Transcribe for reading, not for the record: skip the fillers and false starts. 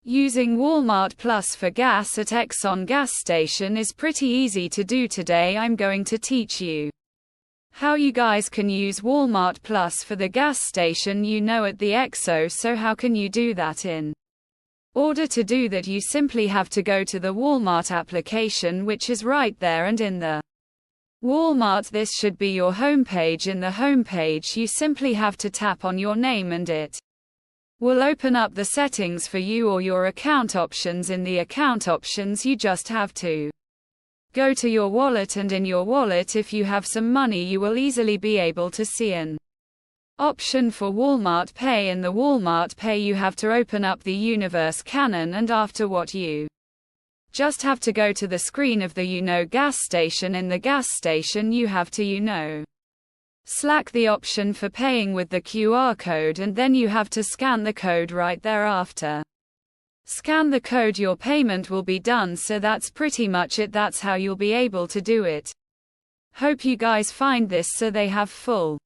Using Walmart Plus for gas at Exxon gas station is pretty easy to do. Today I'm going to teach you how you guys can use Walmart Plus for the gas station at the Exo. So how can you do that? In order to do that, you simply have to go to the Walmart application, which is right there, and in the Walmart, this should be your homepage. In the homepage, you simply have to tap on your name and it will open up the settings for you or your account options. In the account options, you just have to go to your wallet, and in your wallet, if you have some money, you will easily be able to see an option for Walmart Pay. In the Walmart Pay, you have to open up the Universe Canon, and after what, you just have to go to the screen of the gas station. In the gas station, you have to select the option for paying with the QR code, and then you have to scan the code right thereafter. Scan the code, your payment will be done. So that's pretty much it. That's how you'll be able to do it. Hope you guys find this so they have full